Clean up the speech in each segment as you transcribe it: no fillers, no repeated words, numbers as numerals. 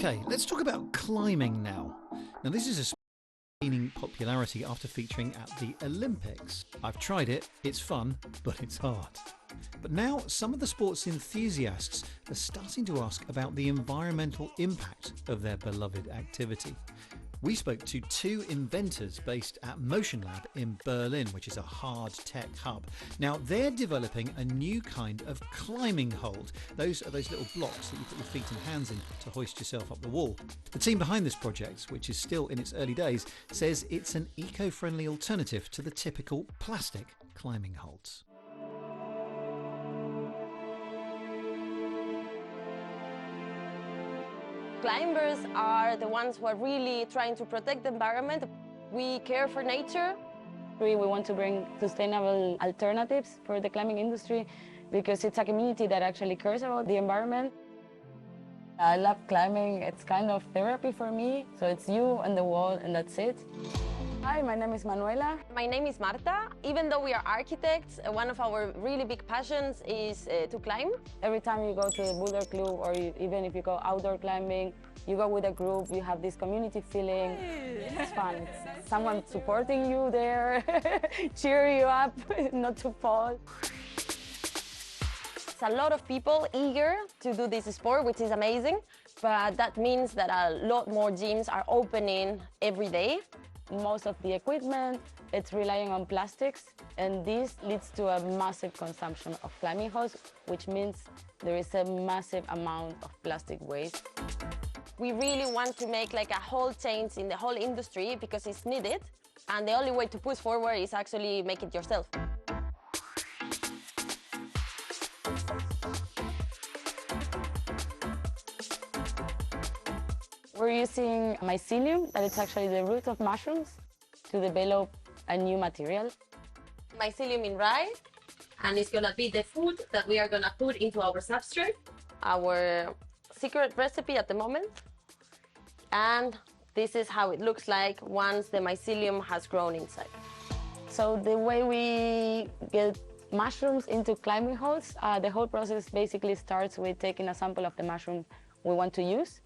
Okay, let's talk about climbing now. Now this is a gaining popularity after featuring at the Olympics. I've tried it, it's fun, but it's hard. But now some of the sports enthusiasts are starting to ask about the environmental impact of their beloved activity. We spoke to two inventors based at Motion Lab in Berlin, which is a hard tech hub. Now, they're developing a new kind of climbing hold. Those are those little blocks that you put your feet and hands in to hoist yourself up the wall. The team behind this project, which is still in its early days, says it's an eco-friendly alternative to the typical plastic climbing holds. Climbers are the ones who are really trying to protect the environment. We care for nature. We want to bring sustainable alternatives for the climbing industry because it's a community that actually cares about the environment. I love climbing. It's kind of therapy for me. So it's you and the wall and that's it. Hi, my name is Manuela. My name is Marta. Even though we are architects, one of our really big passions is to climb. Every time you go to the boulder club or even if you go outdoor climbing, you go with a group, you have this community feeling. It's fun. It's someone supporting you there, cheer you up not to fall. It's a lot of people eager to do this sport, which is amazing, but that means that a lot more gyms are opening every day. Most of the equipment, it's relying on plastics, and this leads to a massive consumption of climbing holds, which means there is a massive amount of plastic waste. We really want to make like a whole change in the whole industry because it's needed, and the only way to push forward is actually make it yourself. We're using mycelium, that is actually the root of mushrooms, to develop a new material. Mycelium in rye, and it's gonna be the food that we are gonna put into our substrate. Our secret recipe at the moment. And this is how it looks like once the mycelium has grown inside. So the way we get mushrooms into climbing holds, the whole process basically starts with taking a sample of the mushroom we want to use.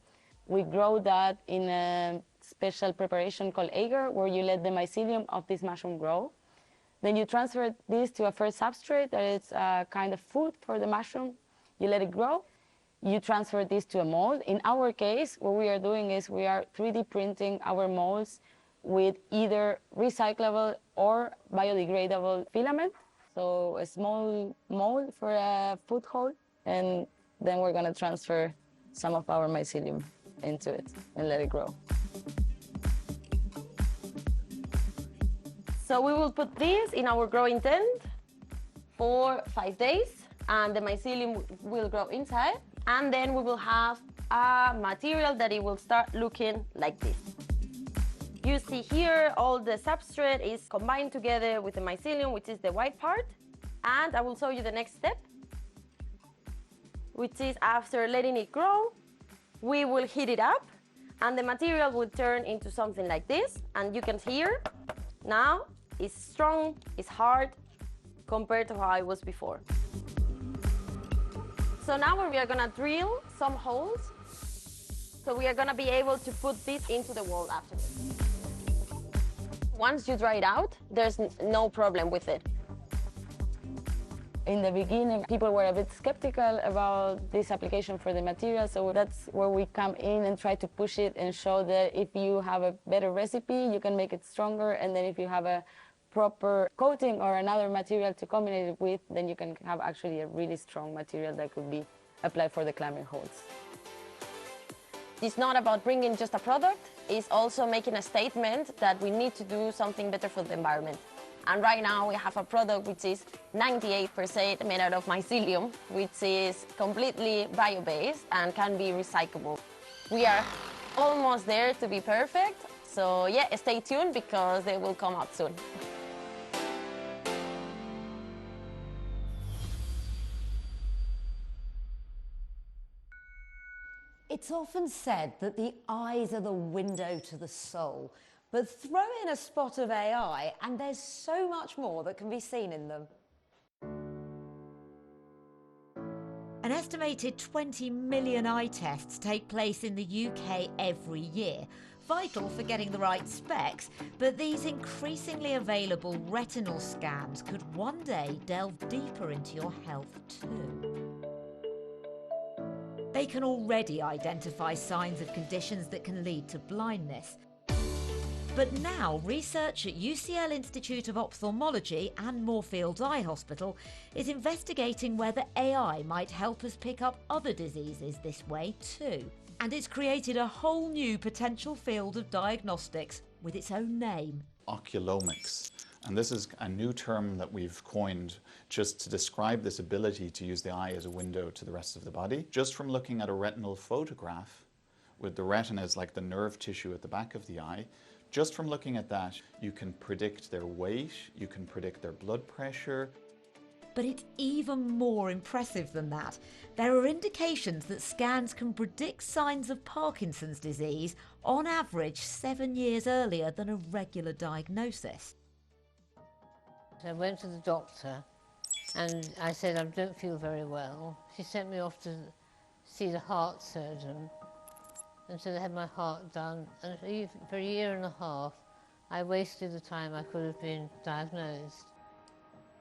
We grow that in a special preparation called agar, where you let the mycelium of this mushroom grow. Then you transfer this to a first substrate that is a kind of food for the mushroom. You let it grow. You transfer this to a mold. In our case, what we are doing is we are 3D printing our molds with either recyclable or biodegradable filament. So a small mold for a foothold, and then we're going to transfer some of our mycelium into it and let it grow. So we will put this in our growing tent for 5 days, and the mycelium will grow inside, and then we will have a material that it will start looking like this. You see here all the substrate is combined together with the mycelium, which is the white part, and I will show you the next step, which is after letting it grow, we will heat it up, and the material will turn into something like this, and you can see here, now it's strong, it's hard, compared to how it was before. So now we are gonna drill some holes, so we are gonna be able to put this into the wall afterwards. Once you dry it out, there's no problem with it. In the beginning, people were a bit skeptical about this application for the material, so that's where we come in and try to push it and show that if you have a better recipe, you can make it stronger, and then if you have a proper coating or another material to combine it with, then you can have actually a really strong material that could be applied for the climbing holds. It's not about bringing just a product, it's also making a statement that we need to do something better for the environment. And right now we have a product which is 98% made out of mycelium, which is completely bio-based and can be recyclable. We are almost there to be perfect, so yeah, stay tuned because they will come out soon. It's often said that the eyes are the window to the soul, but throw in a spot of AI and there's so much more that can be seen in them. An estimated 20 million eye tests take place in the UK every year, vital for getting the right specs, but these increasingly available retinal scans could one day delve deeper into your health too. They can already identify signs of conditions that can lead to blindness. But now, research at UCL Institute of Ophthalmology and Moorfields Eye Hospital is investigating whether AI might help us pick up other diseases this way too. And it's created a whole new potential field of diagnostics with its own name. Oculomics. And this is a new term that we've coined just to describe this ability to use the eye as a window to the rest of the body. Just from looking at a retinal photograph, with the retina as like the nerve tissue at the back of the eye, just from looking at that, you can predict their weight, you can predict their blood pressure. But it's even more impressive than that. There are indications that scans can predict signs of Parkinson's disease on average 7 years earlier than a regular diagnosis. I went to the doctor and I said I don't feel very well. She sent me off to see the heart surgeon. And so they had my heart done, and for a year and a half, I wasted the time I could have been diagnosed.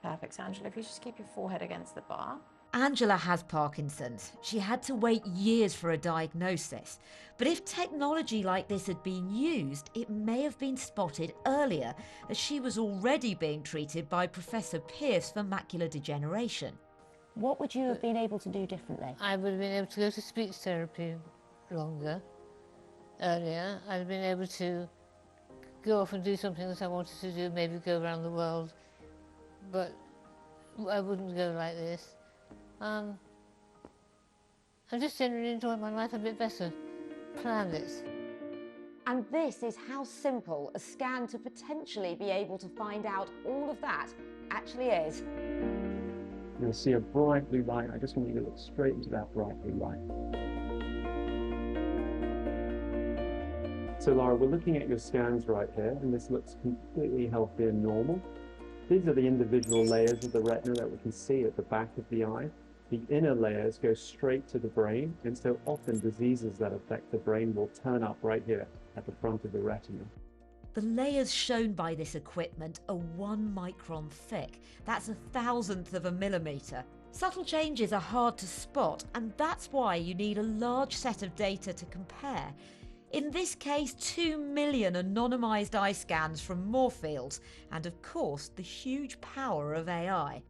Perfect, Angela. If you just keep your forehead against the bar. Angela has Parkinson's. She had to wait years for a diagnosis. But if technology like this had been used, it may have been spotted earlier, as she was already being treated by Professor Pierce for macular degeneration. What would you have been able to do differently? I would have been able to go to speech therapy longer. Earlier, I'd have been able to go off and do something that I wanted to do, maybe go around the world, but I wouldn't go like this. I just generally enjoy my life a bit better, planned it. And this is how simple a scan to potentially be able to find out all of that actually is. You'll see a bright blue light. I just want you to look straight into that bright blue light. So Laura, we're looking at your scans right here, and this looks completely healthy and normal. These are the individual layers of the retina that we can see at the back of the eye. The inner layers go straight to the brain, and so often diseases that affect the brain will turn up right here at the front of the retina. The layers shown by this equipment are 1 micron thick. That's 1,000th of a millimetre. Subtle changes are hard to spot, and that's why you need a large set of data to compare. In this case, 2 million anonymised eye scans from Moorfields, and of course the huge power of AI.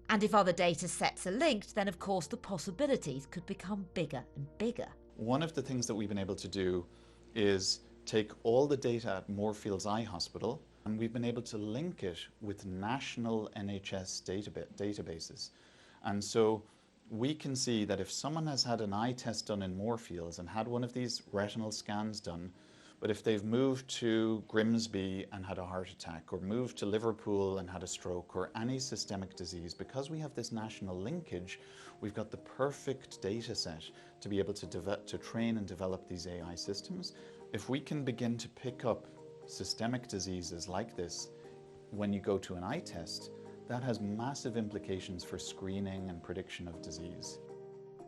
And if other data sets are linked, then of course the possibilities could become bigger and bigger. One of the things that we've been able to do is take all the data at Moorfields Eye Hospital, and we've been able to link it with national NHS databases. And so we can see that if someone has had an eye test done in Moorfields and had one of these retinal scans done, but if they've moved to Grimsby and had a heart attack, or moved to Liverpool and had a stroke, or any systemic disease, because we have this national linkage, we've got the perfect data set to be able to train and develop these AI systems. If we can begin to pick up systemic diseases like this when you go to an eye test, that has massive implications for screening and prediction of disease.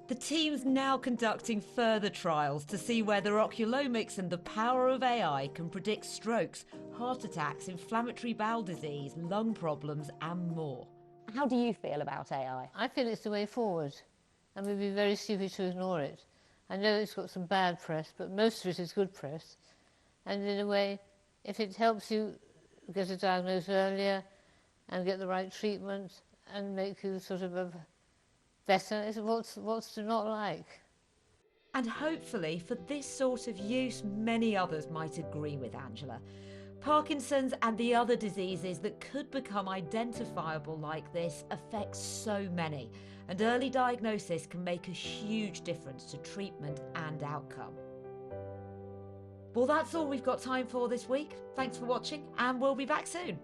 The team's now conducting further trials to see whether oculomics and the power of AI can predict strokes, heart attacks, inflammatory bowel disease, lung problems and more. How do you feel about AI? I feel it's the way forward, and we'd be very stupid to ignore it. I know it's got some bad press, but most of it is good press. And in a way, if it helps you get a diagnosis earlier and get the right treatment and make you sort of better, what's to not like? And hopefully for this sort of use, many others might agree with Angela. Parkinson's and the other diseases that could become identifiable like this affect so many, and early diagnosis can make a huge difference to treatment and outcome. Well, that's all we've got time for this week. Thanks for watching, and we'll be back soon.